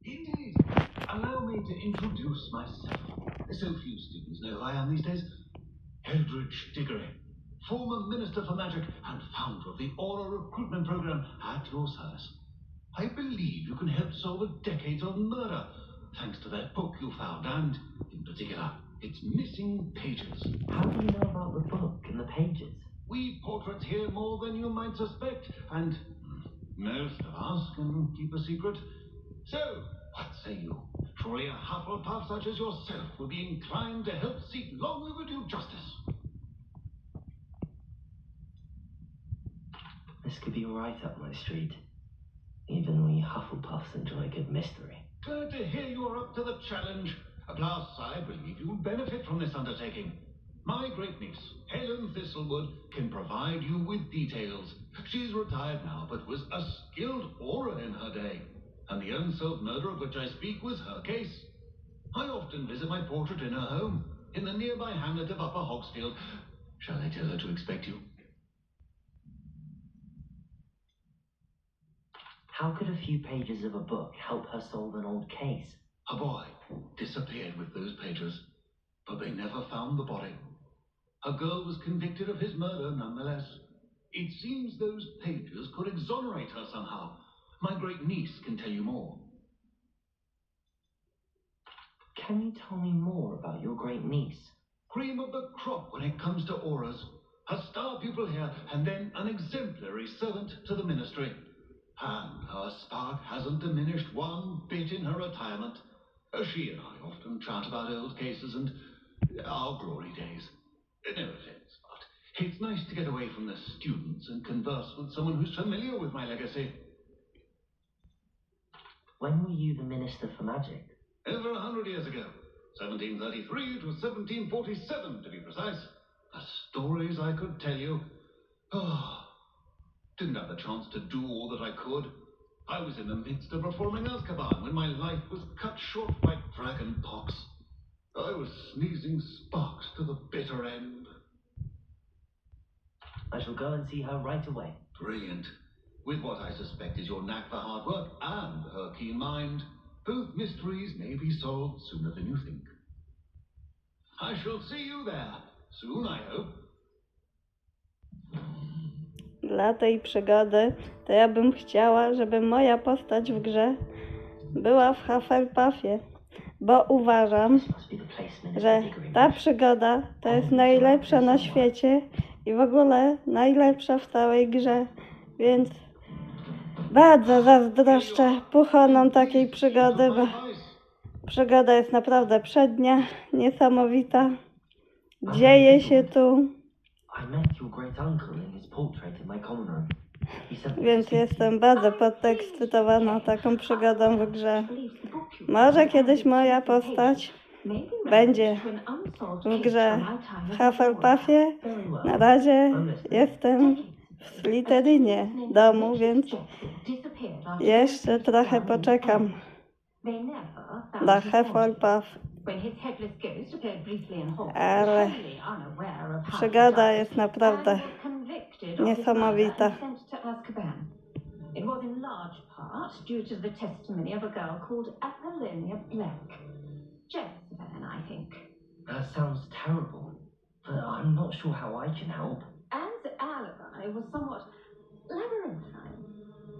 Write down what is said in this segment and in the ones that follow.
Indeed. Allow me to introduce myself. So few students know who I am these days. Eldridge Diggory, former Minister for Magic and founder of the Aura Recruitment Program at your service. I believe you can help solve a decades-old murder, thanks to that book you found, and, in particular, its missing pages. How do you know about the book and the pages? We portraits hear more than you might suspect, and most of us can keep a secret. So, what say you? Surely a Hufflepuff such as yourself would be inclined to help seek long overdue justice. This could be right up my street. Even we Hufflepuffs enjoy a good mystery. Glad to hear you are up to the challenge. Plus, I believe you'll benefit from this undertaking. My great niece, Helen Thistlewood, can provide you with details. She's retired now, but was a skilled aura in her day. And the unsolved murder of which I speak was her case. I often visit my portrait in her home, in the nearby hamlet of Upper Hogsfield. Shall I tell her to expect you? How could a few pages of a book help her solve an old case? A boy disappeared with those pages, but they never found the body. A girl was convicted of his murder nonetheless. It seems those pages could exonerate her somehow. My great niece can tell you more. Can you tell me more about your great niece? Cream of the crop when it comes to auras. A star pupil here, and then an exemplary servant to the ministry. And her spark hasn't diminished one bit in her retirement. She and I often chat about old cases and our glory days. No offense, but it's nice to get away from the students and converse with someone who's familiar with my legacy. When were you the Minister for Magic? Over 100 years ago. 1733 to 1747, to be precise. The stories I could tell you. Oh, didn't have the chance to do all that I could. I was in the midst of reforming Azkaban when my life was cut short by dragon pox. I was sneezing sparks to the bitter end. I shall go and see her right away. Brilliant. With what I suspect is your knack for hard work and her keen mind, both mysteries may be solved sooner than you think. I shall see you there soon, I hope. Dla tej przygody to ja bym chciała, żeby moja postać w grze była w Hufflepuffie, bo uważam, że ta przygoda to jest najlepsza na świecie i w ogóle najlepsza w całej grze, więc bardzo zazdroszczę puchonom takiej przygody, bo przygoda jest naprawdę przednia, niesamowita, dzieje się tu. Więc jestem bardzo podekscytowana taką przygodą w grze. Może kiedyś moja postać będzie w grze w Hufflepuffie. Na razie jestem w Slytherinie, domu, więc jeszcze trochę poczekam dla Hufflepuff. Ale przygoda jest naprawdę niesamowita. It was in large part due to the testimony of a girl called Apollonia Black. Jealous of Anne, I think. That sounds terrible, but I'm not sure how I can help. Anne's alibi was somewhat labyrinthine.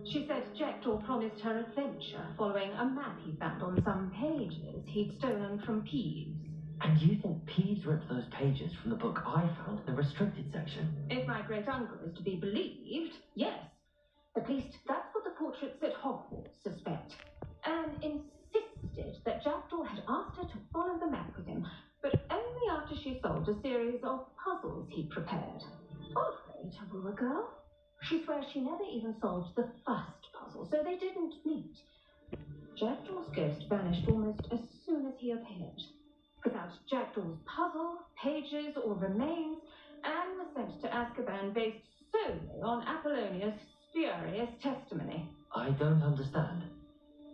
She said Jackdaw promised her adventure following a map he found on some pages he'd stolen from Peeves. And you think Peeves ripped those pages from the book I found in the restricted section? If my great-uncle is to be believed, yes. At least that's what the portraits at Hogwarts suspect. Anne insisted that Jackdaw had asked her to follow the map with him, but only after she solved a series of puzzles he'd prepared. Odd way to woo a girl. She swears she never even solved the first puzzle, so they didn't meet. Jackdaw's ghost vanished almost as soon as he appeared. Without Jackdaw's puzzle, pages, or remains, Anne was sent to Azkaban based solely on Apollonia's spurious testimony. I don't understand.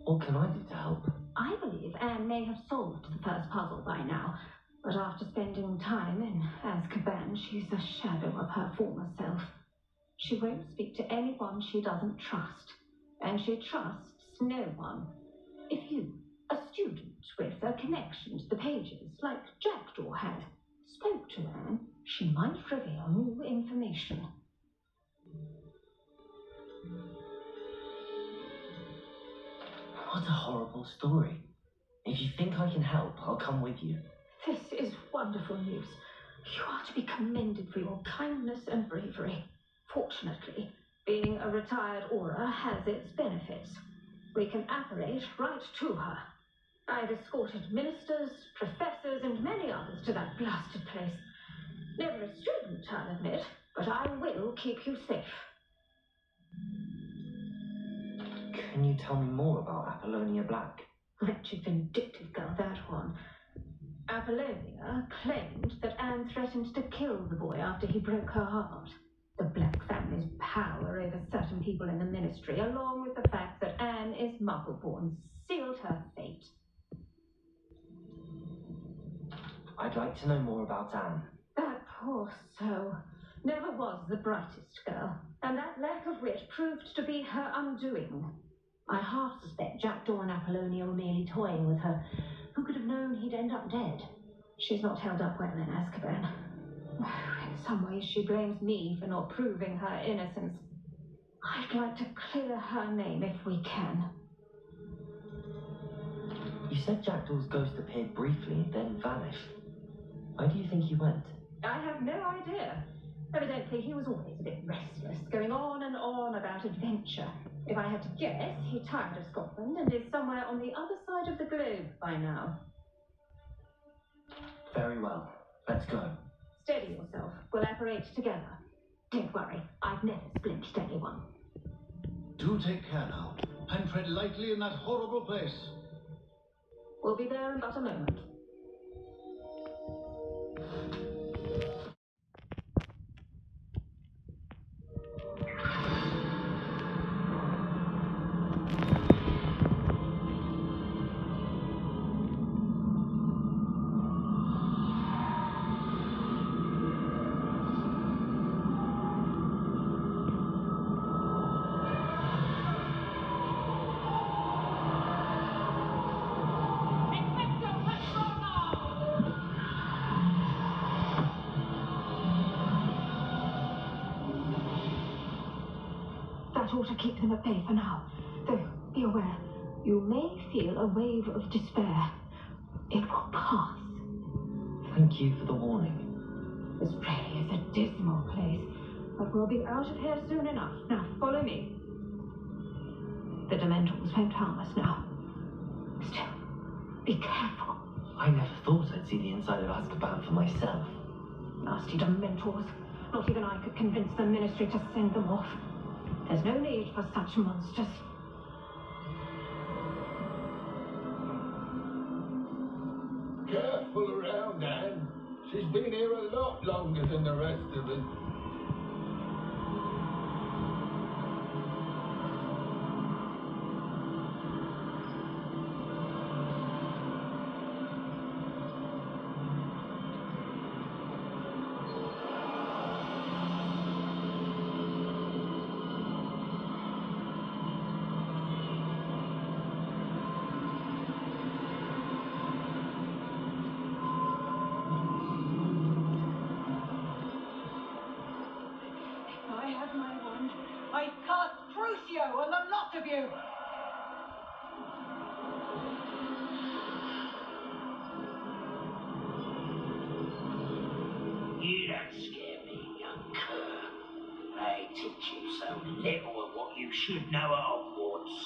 What can I do to help? I believe Anne may have solved the first puzzle by now, but after spending time in Azkaban, she's a shadow of her former self. She won't speak to anyone she doesn't trust, and she trusts no one. If you connection to the pages, like Jackdaw had. Spoke to Anne, she might reveal new information. What a horrible story. If you think I can help, I'll come with you. This is wonderful news. You are to be commended for your kindness and bravery. Fortunately, being a retired Aura has its benefits. We can apparate right to her. I've escorted ministers, professors, and many others to that blasted place. Never a student, I'll admit, but I will keep you safe. Can you tell me more about Apollonia Black? Wretched, vindictive girl, that one. Apollonia claimed that Anne threatened to kill the boy after he broke her heart. The Black family's power over certain people in the ministry, along with the fact that Anne is Muggleborn, sealed her fate. I'd like to know more about Anne. That poor soul never was the brightest girl, and that lack of wit proved to be her undoing. I half suspect Jackdaw and Apollonia were merely toying with her. Who could have known he'd end up dead? She's not held up well in Azkaban. In some ways, she blames me for not proving her innocence. I'd like to clear her name if we can. You said Jackdaw's ghost appeared briefly, then vanished. Where do you think he went? I have no idea. Evidently, he was always a bit restless, going on and on about adventure. If I had to guess, he tired of Scotland and is somewhere on the other side of the globe by now. Very well. Let's go. Steady yourself. We'll apparate together. Don't worry, I've never splinched anyone. Do take care now, and tread lightly in that horrible place. We'll be there in but a moment. That ought to keep them at bay for now. Though, be aware, you may feel a wave of despair. It will pass. Thank you for the warning. This really is a dismal place, but we'll be out of here soon enough. Now, follow me. The Dementors won't harm us now. Still, be careful. I never thought I'd see the inside of Azkaban for myself. Nasty Dementors. Not even I could convince the Ministry to send them off. There's no need for such monsters. Careful around, Anne. She's been here a lot longer than the rest of us. I had my wand. I cast Crucio on the lot of you. You don't scare me, young cur. They teach you so little of what you should know at Hogwarts.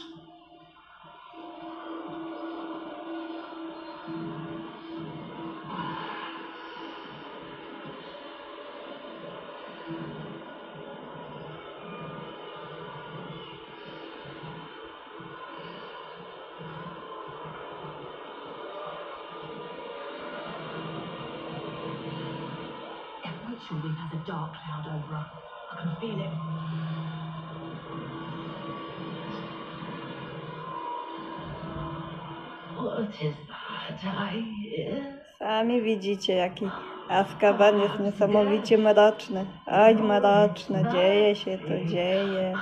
Surely has a dark cloud over her. I can feel it. What is that I hear? Sami widzicie, jaki Azkaban jest niesamowicie mroczny. Oj, mroczny, dzieje się to, dzieje.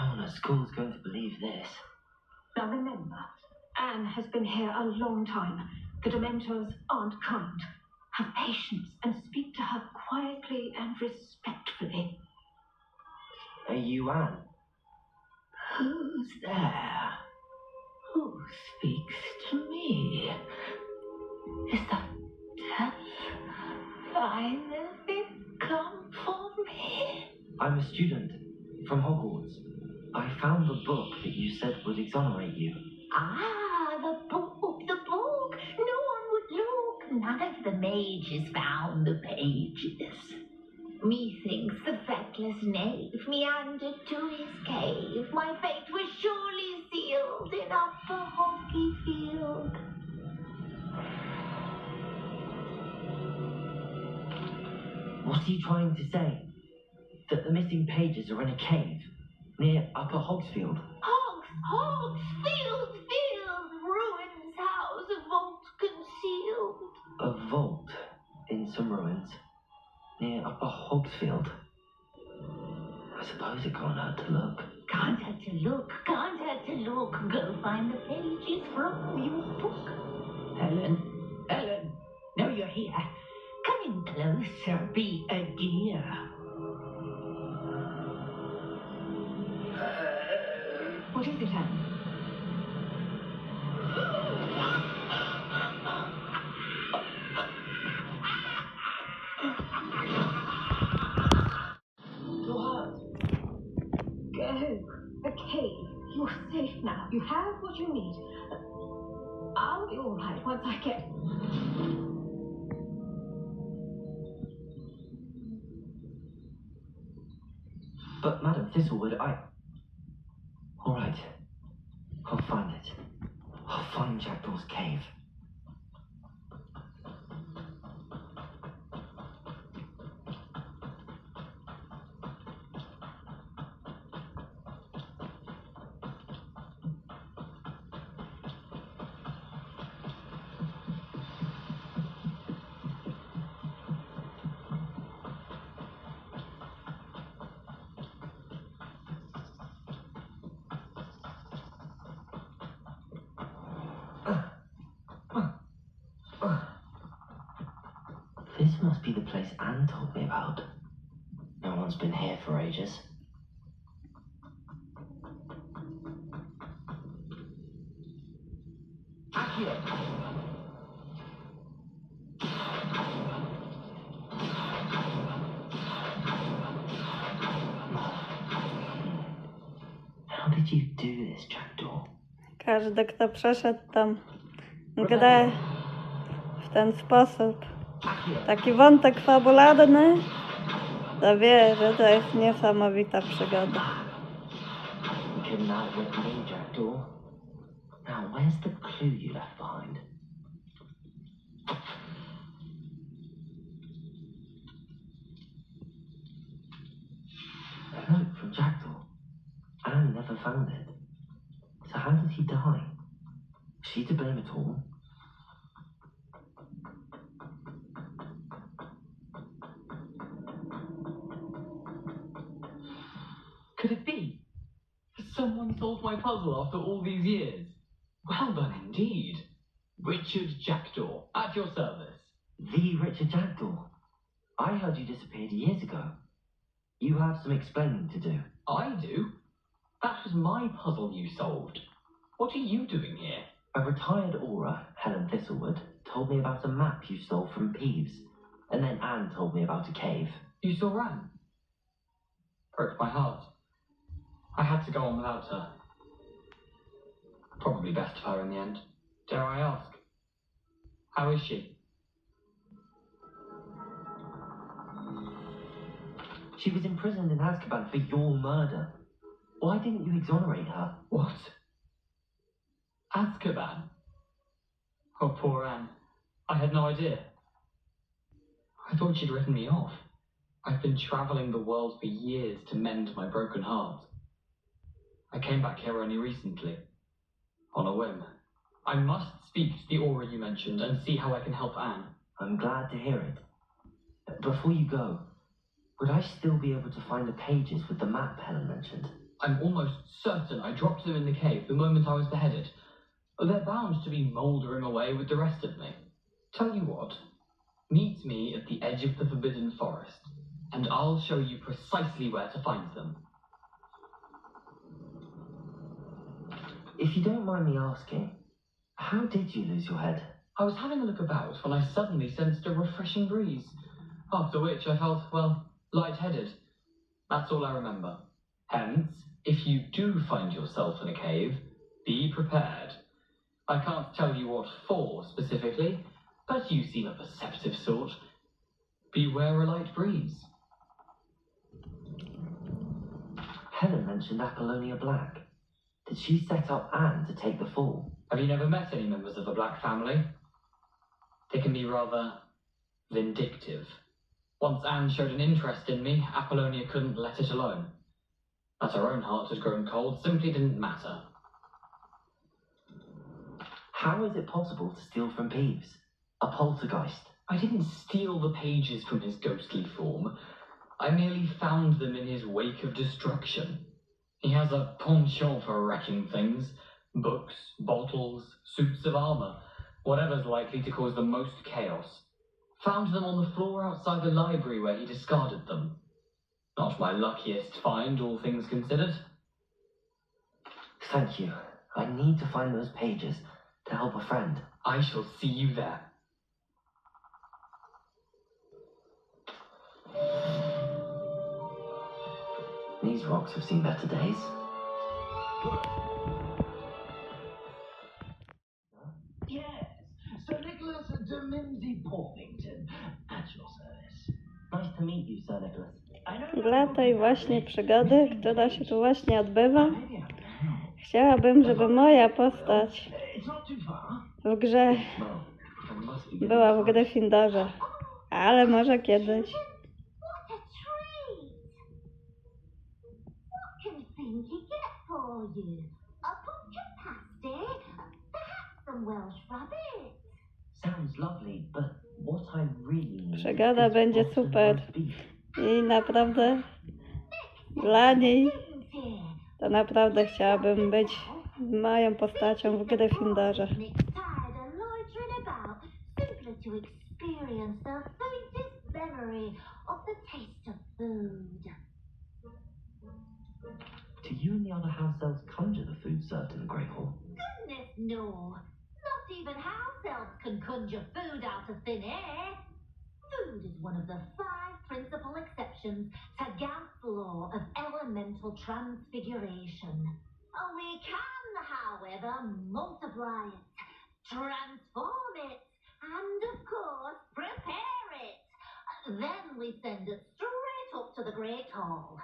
No one at school's going to believe this. Now remember, Anne has been here a long time. The Dementors aren't kind. Have patience and speak to her quietly and respectfully. Are you Anne? Who's there? Who speaks to me? Is that death finally come for me? I'm a student from Hogwarts. I found the book that you said would exonerate you. Ah, the book, the book. No one would look. None of the mages found the pages. Methinks the feckless knave meandered to his cave. My fate was surely sealed in upper Hockey Field. What are you trying to say? That the missing pages are in a cave near Upper Hogsfield? Hogsfield, ruins house, a vault concealed. A vault in some ruins near Upper Hogsfield. I suppose it can't hurt to look. Can't hurt to look, can't hurt to look. Go find the pages from your book. Helen, no, you're here. Come in closer, be a dear. What is it, Anne? Your heart. Go. The cave. You're safe now. You have what you need. I'll be all right once I get... But Madam Thistlewood, All right. I'll find it. I'll find Jackdaw's cave. This must be the place Anne told me about. No one's been here for ages. Accio! How did you do this, Jackdaw? Każdy, kto przeszedł tam grę w ten sposób, taki wątek fabularny, to wie, że to jest niesamowita przygoda. You couldn't outwit me, Jackdaw. Now, where's the clue you left behind? A note from Jackdaw. Anne never found it. So how did he die? Was she to blame at all? Could it be? Someone solved my puzzle after all these years. Well done indeed. Richard Jackdaw, at your service. The Richard Jackdaw. I heard you disappeared years ago. You have some explaining to do. I do? That was my puzzle you solved. What are you doing here? A retired Aura, Helen Thistlewood, told me about a map you stole from Peeves. And then Anne told me about a cave. You saw Anne? Broke my heart. I had to go on without her. Probably best of her in the end. Dare I ask? How is she? She was imprisoned in Azkaban for your murder. Why didn't you exonerate her? What? Azkaban? Oh, poor Anne. I had no idea. I thought she'd written me off. I've been travelling the world for years to mend my broken heart. I came back here only recently, on a whim. I must speak to the Aura you mentioned and see how I can help Anne. I'm glad to hear it. Before you go, would I still be able to find the pages with the map Helen mentioned? I'm almost certain I dropped them in the cave the moment I was beheaded. They're bound to be mouldering away with the rest of me. Tell you what, meet me at the edge of the Forbidden Forest, and I'll show you precisely where to find them. If you don't mind me asking, how did you lose your head? I was having a look about when I suddenly sensed a refreshing breeze, after which I felt, well, lightheaded. That's all I remember. Hence, if you do find yourself in a cave, be prepared. I can't tell you what for specifically, but you seem a perceptive sort. Beware a light breeze. Helen mentioned Apollonia Black. Did she set up Anne to take the fall? Have you never met any members of the Black family? They can be rather vindictive. Once Anne showed an interest in me, Apollonia couldn't let it alone. That her own heart had grown cold simply didn't matter. How is it possible to steal from Peeves? A poltergeist? I didn't steal the pages from his ghostly form. I merely found them in his wake of destruction. He has a penchant for wrecking things. Books, bottles, suits of armor, whatever's likely to cause the most chaos. Found them on the floor outside the library where he discarded them. Not my luckiest find, all things considered. Thank you. I need to find those pages to help a friend. I shall see you there. These rocks have seen better days. Yes, Sir Nicholas de Lindsay Porthington, at your service. Nice to meet you, Sir Nicholas. Dla tej właśnie przygody, która się tu właśnie odbywa, chciałabym, żeby moja postać w grze była w Gryffindorze. Ale może kiedyś. Przygoda będzie super. I naprawdę dla niej to naprawdę chciałabym być moją postacią w Gryffindorze. Do you and the other house elves conjure the food served in the Great Hall? Goodness, no. Not even house elves can conjure food out of thin air. Food is one of the 5 principal exceptions to Gant's law of elemental transfiguration. We can, however, multiply it, transform it, and of course, prepare it. Then we send it straight up to the Great Hall.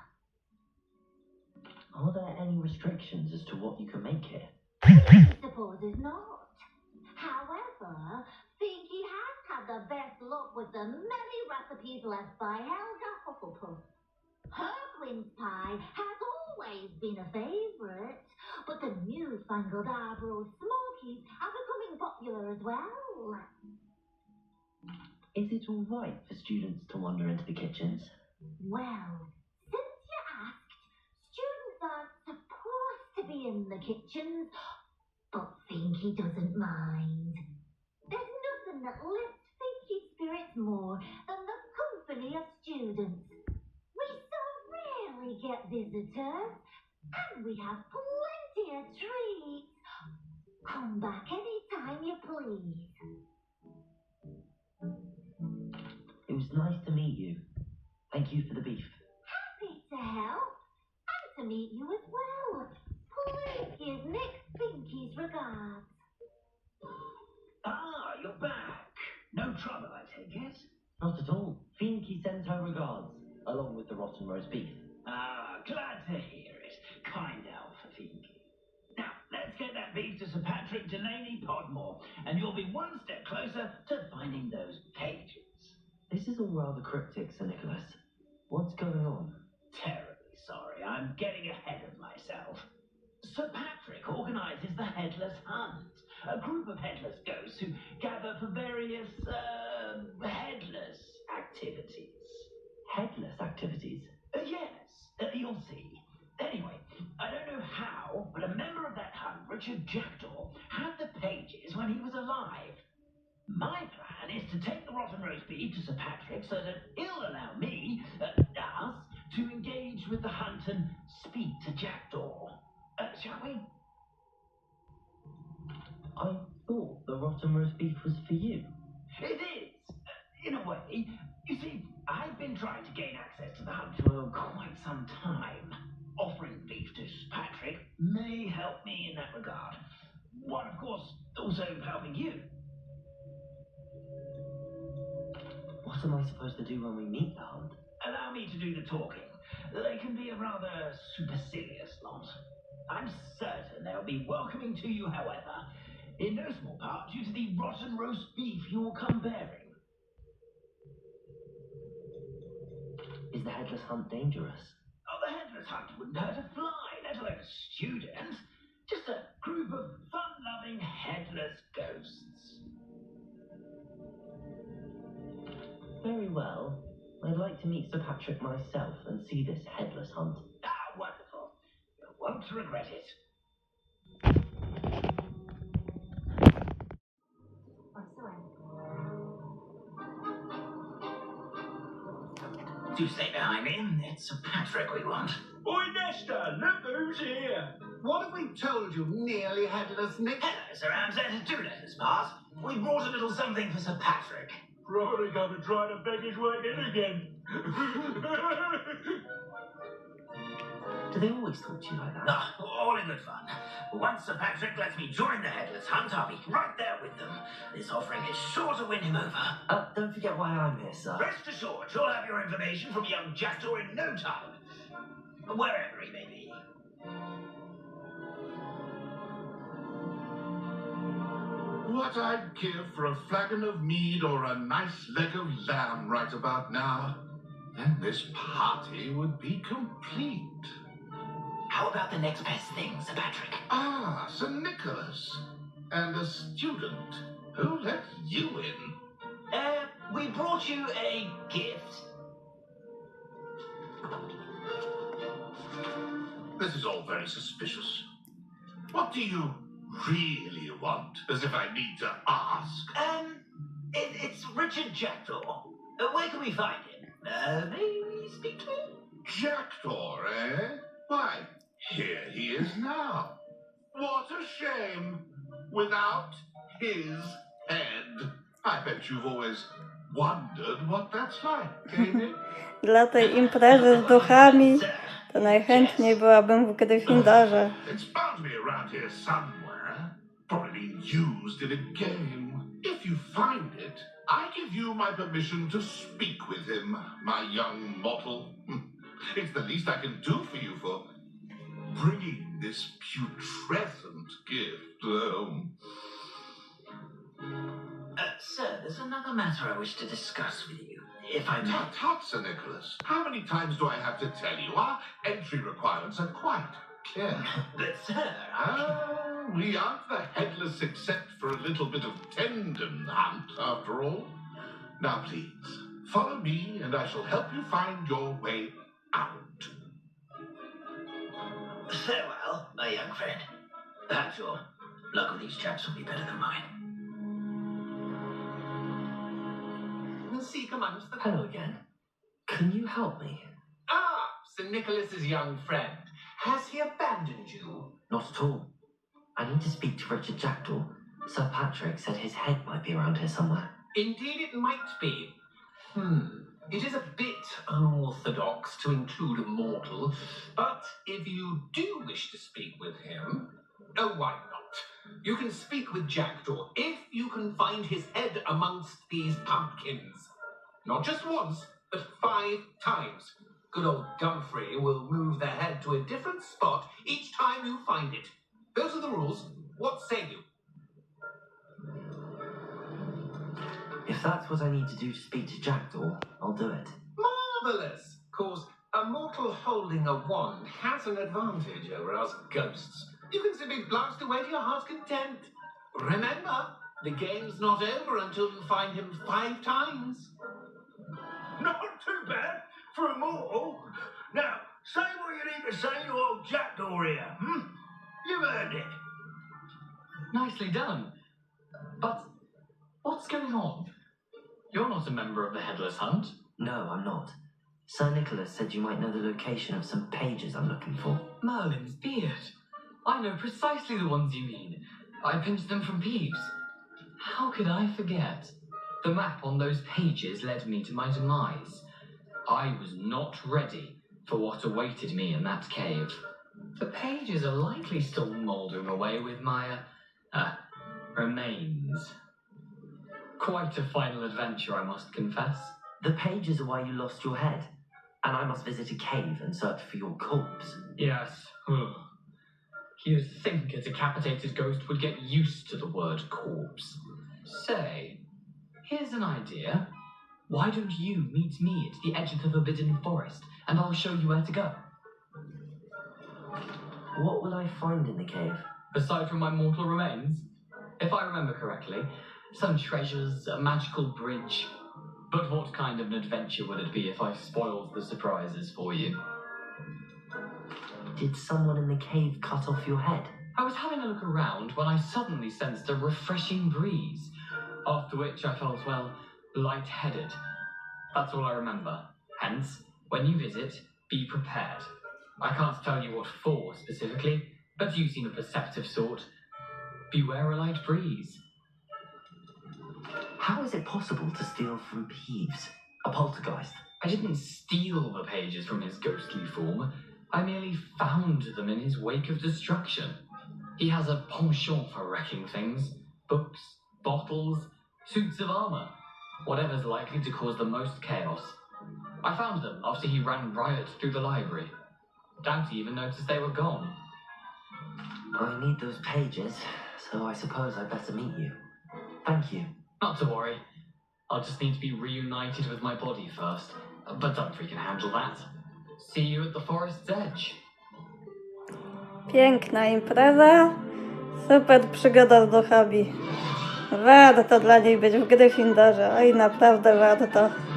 Are there any restrictions as to what you can make here? I suppose not. However, Finky has had the best luck with the many recipes left by Helga Hufflepuff. Her quince pie has always been a favourite, but the newfangled Arbroath Smokies are becoming popular as well. Is it all right for students to wander into the kitchens? Well, since you asked, students aren't supposed to be in the kitchens, but Finky doesn't mind. There's nothing that lifts Finky's spirits more than the company of students. We so rarely get visitors, and we have plenty of treats. Come back any time you please. It was nice to meet you. Thank you for the beef. Happy to help, and to meet you as well. Please give Nick Finky's regards. Ah, you're back. No trouble, I take it? Not at all. Finky sends her regards, along with the rotten roast beef. Ah, glad to hear it. Kind elf for Finky. Now, let's get that beef to Sir Patrick Delaney Podmore, and you'll be one step closer to finding those pages. This is all rather cryptic, Sir Nicholas. What's going on? Terribly sorry, I'm getting ahead of myself. Sir Patrick organises the Headless Hunt, a group of headless ghosts who gather for various, headless activities. Headless activities? Yes, you'll see. Anyway, know how, but a member of that hunt, Richard Jackdaw, had the pages when he was alive. My plan is to take the rotten roast beef to Sir Patrick so that he'll allow me, us, to engage with the hunt and speak to Jackdaw. Shall we? I thought the rotten roast beef was for you. It is, in a way. You see, I've been trying to gain access to the hunt for quite some time. Offering beef to Sir Patrick may help me in that regard. While, of course, also helping you. What am I supposed to do when we meet the hunt? Allow me to do the talking. They can be a rather supercilious lot. I'm certain they'll be welcoming to you, however, in no small part due to the rotten roast beef you'll come bearing. Is the headless hunt dangerous? Oh, the headless hunt wouldn't hurt a fly, let alone a student. Just a group of fun-loving headless ghosts. Very well. I'd like to meet Sir Patrick myself and see this headless hunt. Ah, wonderful. You won't regret it. Do stay behind me. It's Sir Patrick we want. Boy, Nesta, look who's here. What have we told you, nearly headless Nick? Hello, Sir Ramsay. Do let us pass. We brought a little something for Sir Patrick. Probably come and try to beg his way in again. Do they always talk to you like that? Ah, all in good fun. Once Sir Patrick lets me join the headless hunt, I'll be right there with them. This offering is sure to win him over. Don't forget why I'm here, sir. Rest assured, you'll have your information from young Jackdaw in no time. Wherever he may be. What I'd give for a flagon of mead or a nice leg of lamb right about now. Then this party would be complete. How about the next best thing, Sir Patrick? Ah, Sir Nicholas. And a student. Who let you in? We brought you a gift. This is all very suspicious. What do you really want? As if I need to ask. It's Richard Jackdaw. Where can we find him? Maybe speak to him? Jackdaw, eh? Why, here he is now. What a shame. Without his head. I bet you've always wondered what that's like, Amy. Dla tej imprezy z duchami to najchętniej byłabym w Gryffindorze. It's bound to be around here somewhere. Probably being used in a game. If you find it, I give you my permission to speak with him, my young mortal. It's the least I can do for you for bringing this putrescent gift home. Sir, there's another matter I wish to discuss with you, if I may. Tut, tut, Sir Nicholas. How many times do I have to tell you? Our entry requirements are quite clear. But, sir, We aren't the headless except for a little bit of tendon hunt, after all. Now, please, follow me, and I shall help you find your way out. Farewell, my young friend. Perhaps your luck with these chaps will be better than mine. Seek amongst the... Hello again. Can you help me? Ah, Sir Nicholas's young friend. Has he abandoned you? Not at all. I need to speak to Richard Jackdaw. Sir Patrick said his head might be around here somewhere. Indeed it might be. It is a bit unorthodox to include a mortal, but if you do wish to speak with him, oh, why not? You can speak with Jackdaw if you can find his head amongst these pumpkins. Not just once, but 5 times. Good old Dumfrey will move the head to a different spot each time you find it. Those are the rules. What say you? If that's what I need to do to speak to Jackdaw, I'll do it. Marvellous! Cause a mortal holding a wand has an advantage over us ghosts. You can simply blast away to your heart's content. Remember, the game's not over until you find him 5 times. Not too bad for a mortal. Now, Say what you need to say to old Jackdaw here, You've earned it. Nicely done. But what's going on? You're not a member of the Headless Hunt. No, I'm not. Sir Nicholas said you might know the location of some pages I'm looking for. Merlin's beard. I know precisely the ones you mean. I pinched them from Peeves. How could I forget? The map on those pages led me to my demise. I was not ready for what awaited me in that cave. The pages are likely still mouldering away with my, remains. Quite a final adventure, I must confess. The pages are why you lost your head, and I must visit a cave and search for your corpse. Yes. You'd think a decapitated ghost would get used to the word corpse. Say, here's an idea. Why don't you meet me at the edge of the Forbidden Forest, and I'll show you where to go? What will I find in the cave? Aside from my mortal remains, if I remember correctly, some treasures, a magical bridge. But what kind of an adventure would it be if I spoiled the surprises for you? Did someone in the cave cut off your head? I was having a look around when I suddenly sensed a refreshing breeze, after which I felt, well, lightheaded. That's all I remember. Hence, when you visit, be prepared. I can't tell you what for specifically, but you seem a perceptive sort. Beware a light breeze. How is it possible to steal from Peeves, a poltergeist? I didn't steal the pages from his ghostly form. I merely found them in his wake of destruction. He has a penchant for wrecking things. Books, bottles, suits of armor. Whatever's likely to cause the most chaos. I found them after he ran riot through the library. Doubt he even noticed they were gone. I need those pages, so I suppose I'd better meet you. Thank you. Not to worry. I'll just need to be reunited with my body first. But don't freaking handle that. See you at the forest's edge. Piękna impreza. Super przygoda z duchami. Warto dla niej być w Gryffindorze. Oj, naprawdę warto.